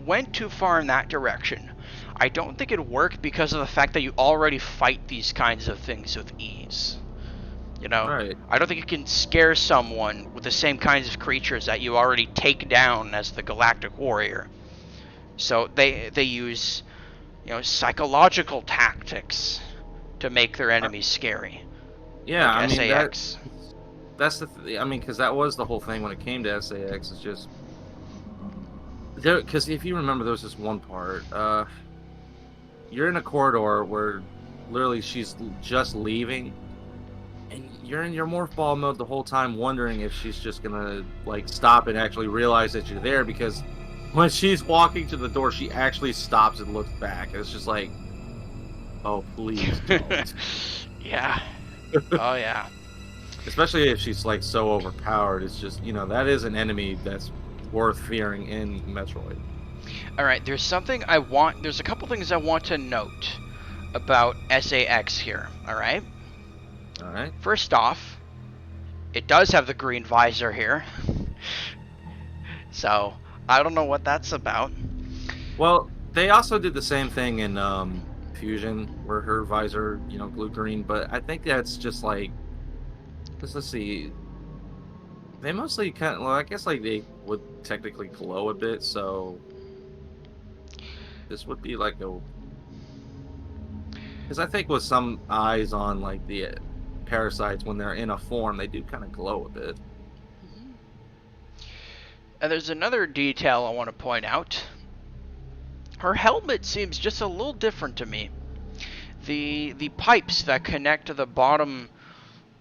went too far in that direction, I don't think it'd work because of the fact that you already fight these kinds of things with ease. Right. I don't think you can scare someone with the same kinds of creatures that you already take down as the Galactic Warrior. So they use psychological tactics to make their enemies scary. Yeah, Like I mean, SAX. that's I mean, because that was the whole thing when it came to SAX. It's just there, because if you remember, there was this one part. You're in a corridor where literally she's just leaving, and you're in your morph ball mode the whole time, wondering if she's just gonna like stop and actually realize that you're there. Because when she's walking to the door, she actually stops and looks back. And it's just like, oh, please don't. Yeah. Oh yeah. Especially if she's like so overpowered. It's just, that is an enemy that's worth fearing in Metroid. All right. There's a couple things I want to note about SAX here. All right. All right. First off, it does have the green visor here. So I don't know what that's about. Well, they also did the same thing in Fusion, where her visor, glue green. But I think that's just like, let's see. They mostly well, I guess like they would technically glow a bit, so this would be like because I think with some eyes on like the parasites, when they're in a form, they do kind of glow a bit. And there's another detail I want to point out. Her helmet seems just a little different to me. The pipes that connect to the bottom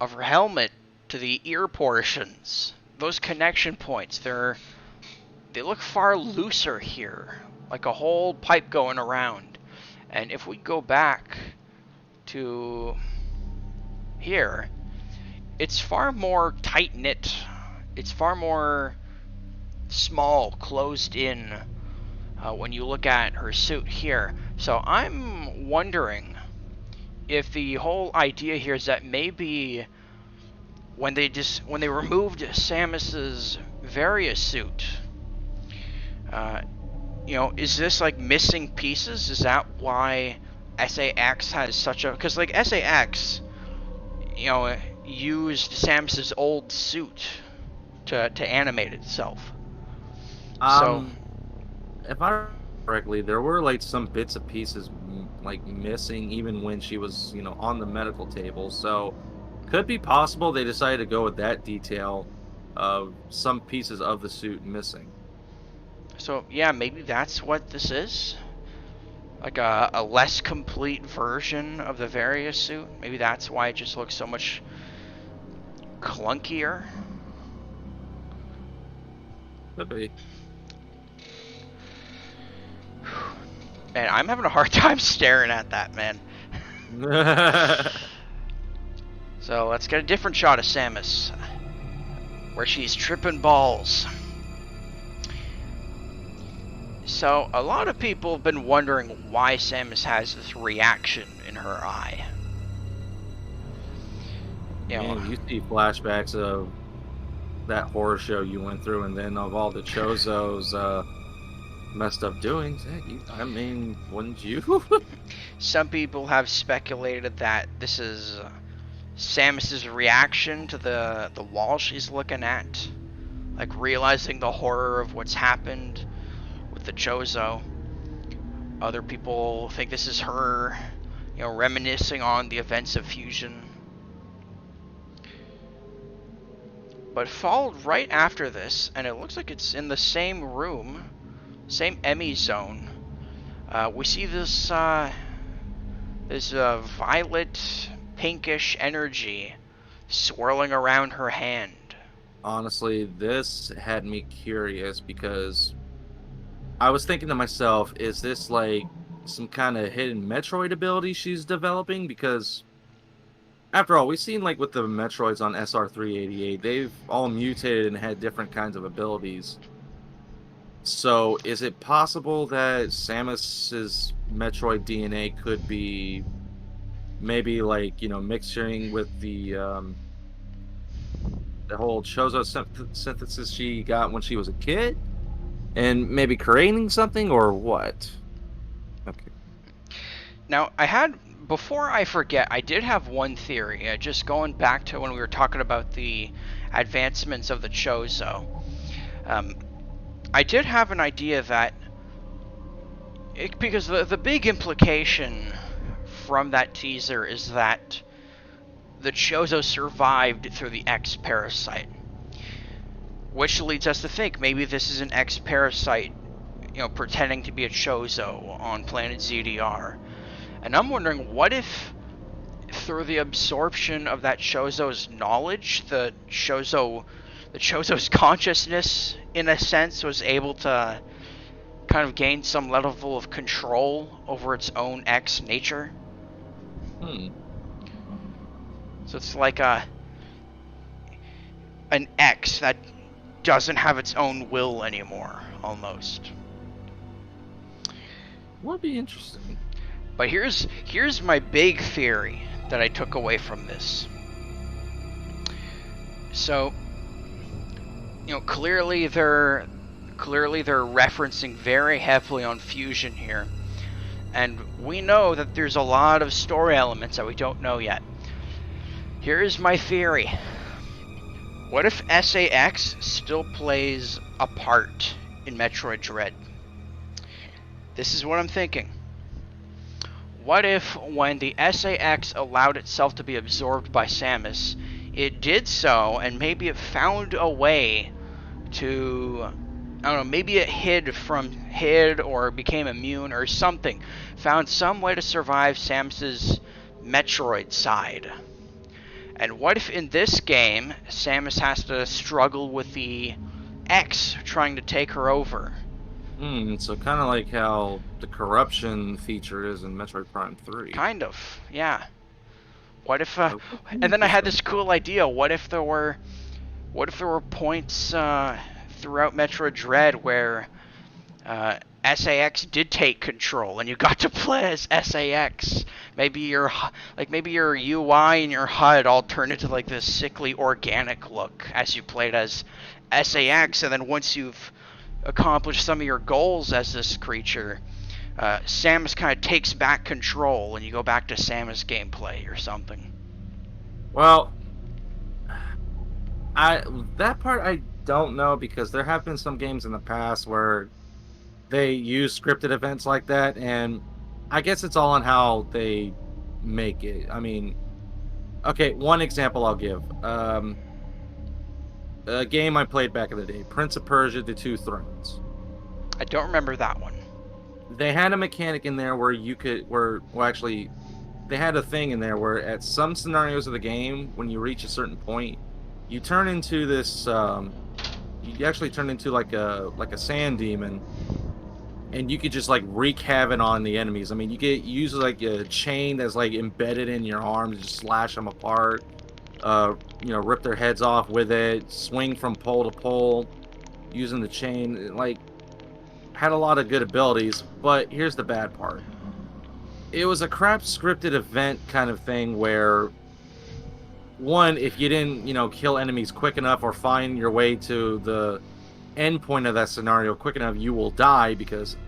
of her helmet to the ear portions, those connection points, they look far looser here, like a whole pipe going around. And if we go back to here, it's far more tight-knit. It's far more small, closed in when you look at her suit here. So I'm wondering if the whole idea here is that maybe when they removed Samus's Various suit, is this like missing pieces? Is that why SAX has such a... Because like SAX, used Samus's old suit to animate itself. So if I remember correctly, there were like some bits and pieces like missing even when she was, on the medical table. So could be possible they decided to go with that detail of some pieces of the suit missing. So yeah, maybe that's what this is. Like a less complete version of the Various suit. Maybe that's why it just looks so much clunkier. Could be. Man, I'm having a hard time staring at that, man. So let's get a different shot of Samus, where she's tripping balls. So a lot of people have been wondering why Samus has this reaction in her eye. You see flashbacks of that horror show you went through, and then of all the Chozo's messed up doings. I mean, wouldn't you? Some people have speculated that this is Samus's reaction to the wall she's looking at, like realizing the horror of what's happened with the Chozo. Other people think this is her, reminiscing on the events of Fusion. But followed right after this, and it looks like it's in the same room, same Emmy zone, we see this violet, pinkish energy swirling around her hand. Honestly, this had me curious because I was thinking to myself, is this like some kind of hidden Metroid ability she's developing? Because after all, we've seen like with the Metroids on SR388, they've all mutated and had different kinds of abilities. So is it possible that Samus's Metroid DNA could be maybe like, mixing with the whole Chozo synthesis she got when she was a kid? And maybe creating something, or what? Okay. Now, before I forget, I did have one theory, just going back to when we were talking about the advancements of the Chozo. I did have an idea that, because the big implication from that teaser is that the Chozo survived through the X parasite. Which leads us to think maybe this is an X parasite, pretending to be a Chozo on planet ZDR. And I'm wondering, what if through the absorption of that Chozo's knowledge, the Chozo's consciousness, in a sense, was able to kind of gain some level of control over its own X nature? So it's like an X that doesn't have its own will anymore, almost. Would be interesting. But here's my big theory that I took away from this. So, clearly they're referencing very heavily on fusion here. And we know that there's a lot of story elements that we don't know yet. Here's my theory. What if SA-X still plays a part in Metroid Dread? This is what I'm thinking. What if when the SA-X allowed itself to be absorbed by Samus, it did so and maybe it found a way to, I don't know, maybe it hid or became immune or something, found some way to survive Samus's Metroid side. And what if in this game, Samus has to struggle with the X trying to take her over? So kind of like how the corruption feature is in Metroid Prime 3. Kind of, yeah. What if, and then I had this cool idea, what if there were points throughout Metroid Dread where SA-X did take control and you got to play as SA-X. Maybe your UI and your HUD all turned into like this sickly organic look as you played as SA-X, and then once you've accomplished some of your goals as this creature, Samus kind of takes back control and you go back to Samus gameplay or something. Well, that part I don't know, because there have been some games in the past where they use scripted events like that, and I guess it's all on how they make it. I mean, okay, one example I'll give. A game I played back in the day, Prince of Persia: The Two Thrones. I don't remember that one. They had a mechanic in there where they had a thing in there where at some scenarios of the game, when you reach a certain point, you turn into this, you actually turn into like a sand demon, and you could just like wreak havoc on the enemies. I mean, you use like a chain that's like embedded in your arm to just slash them apart. Rip their heads off with it. Swing from pole to pole using the chain. Like, had a lot of good abilities, but here's the bad part. It was a crap scripted event kind of thing where, one, if you didn't, kill enemies quick enough or find your way to the end point of that scenario quick enough, you will die, because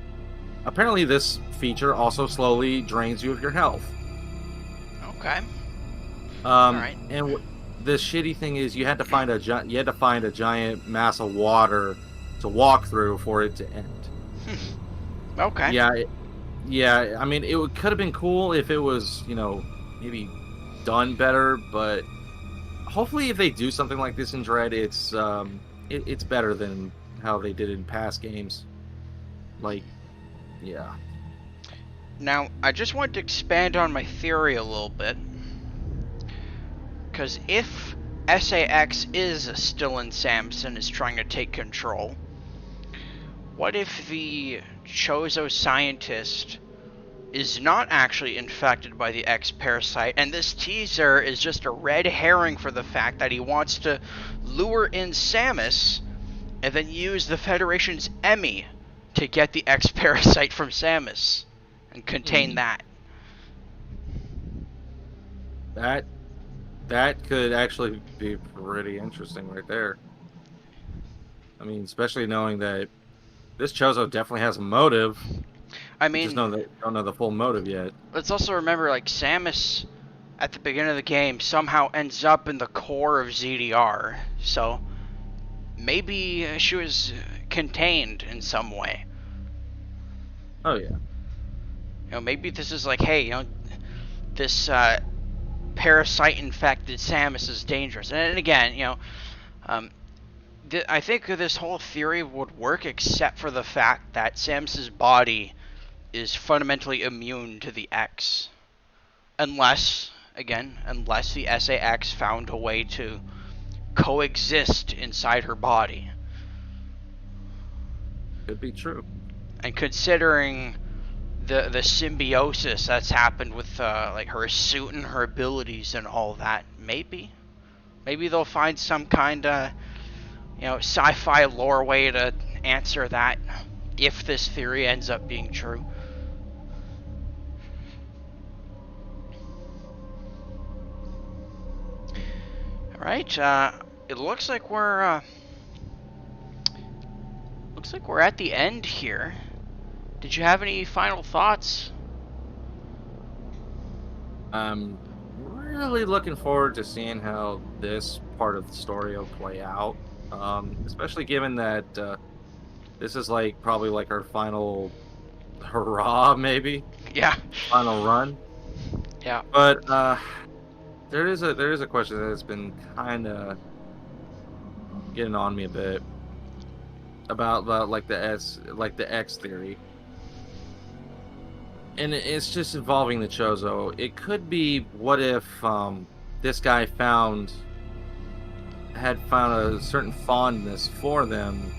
apparently this feature also slowly drains you of your health. Okay. All right. And the shitty thing is, you had to find a giant mass of water to walk through for it to end. Okay. Yeah. I mean, it could have been cool if it was, maybe done better, but hopefully, if they do something like this in Dread, it's better than how they did in past games. Like, yeah. Now, I just want to expand on my theory a little bit. Because if SA-X is still in Samus and is trying to take control, what if the Chozo scientist is not actually infected by the X parasite, and this teaser is just a red herring for the fact that he wants to lure in Samus and then use the Federation's Emmy to get the X parasite from Samus and contain that? That could actually be pretty interesting right there. I mean, especially knowing that this Chozo definitely has a motive. I mean, just don't know the full motive yet. Let's also remember, like, Samus at the beginning of the game somehow ends up in the core of ZDR, so maybe she was contained in some way. Oh yeah. Maybe this is like, hey, this parasite-infected Samus is dangerous. And again, I think this whole theory would work except for the fact that Samus's body is fundamentally immune to the X. Unless the SA-X found a way to coexist inside her body. Could be true. And considering the symbiosis that's happened with like her suit and her abilities and all that, maybe they'll find some kind of sci-fi lore way to answer that if this theory ends up being true. All right, it looks like we're at the end here. Did you have any final thoughts? I'm really looking forward to seeing how this part of the story will play out, especially given that this is probably our final hurrah, maybe. Yeah. Final run. Yeah. But there is a question that's been kind of getting on me a bit about the X theory. And it's just involving the Chozo. It could be, what if this guy had found a certain fondness for them,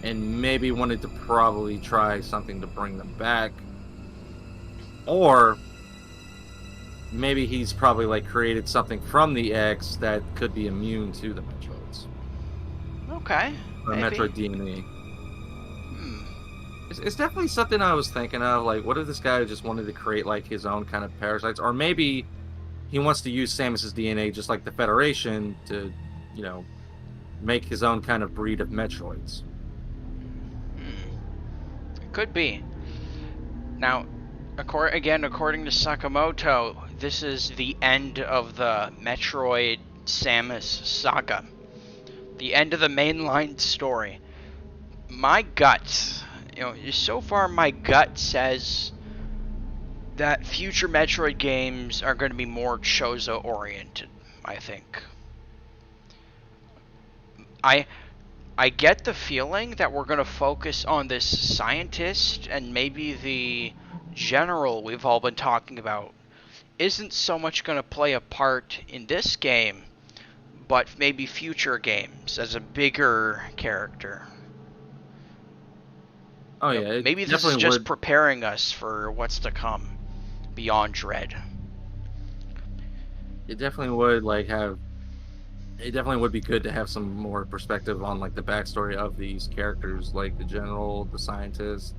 and maybe wanted to probably try something to bring them back, or maybe he's probably created something from the X that could be immune to the Metroids. Okay. Or maybe. Metroid DNA. It's definitely something I was thinking of. What if this guy just wanted to create his own kind of parasites, or maybe he wants to use Samus's DNA just like the Federation to, make his own kind of breed of Metroids. Could be. Now, according to Sakamoto, this is the end of the Metroid Samus saga. The end of the mainline story. My gut, so far my gut says that future Metroid games are going to be more Chozo oriented, I think. I get the feeling that we're going to focus on this scientist, and maybe the general we've all been talking about isn't so much going to play a part in this game, but maybe future games as a bigger character. Oh yeah, maybe this is just preparing us for what's to come beyond Dread. It definitely would it definitely would be good to have some more perspective on the backstory of these characters, the general, the scientist.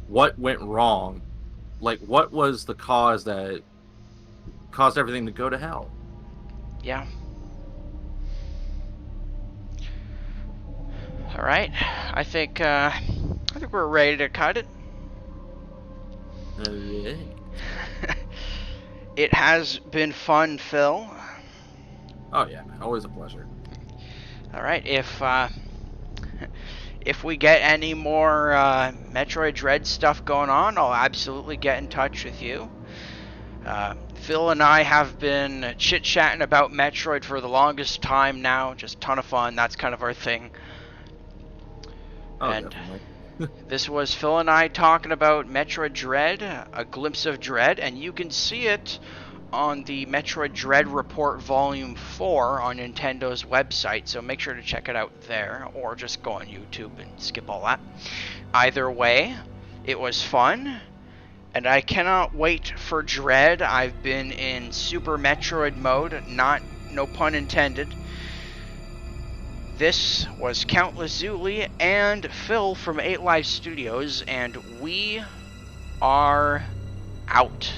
What went wrong? What was the cause that caused everything to go to hell? Yeah. All right. I think we're ready to cut it. Yeah. It has been fun, Phil. Oh yeah, man. Always a pleasure. All right. If we get any more Metroid Dread stuff going on, I'll absolutely get in touch with you. Phil and I have been chit-chatting about Metroid for the longest time now. Just a ton of fun. That's kind of our thing. Oh, and definitely. This was Phil and I talking about Metroid Dread, a glimpse of Dread, and you can see it on the Metroid Dread Report Volume 4 on Nintendo's website, so make sure to check it out there, or just go on YouTube and skip all that. Either way, it was fun, and I cannot wait for Dread. I've been in Super Metroid mode, no pun intended. This was Count Lazuli and Phil from 8livesstudios, and we are out.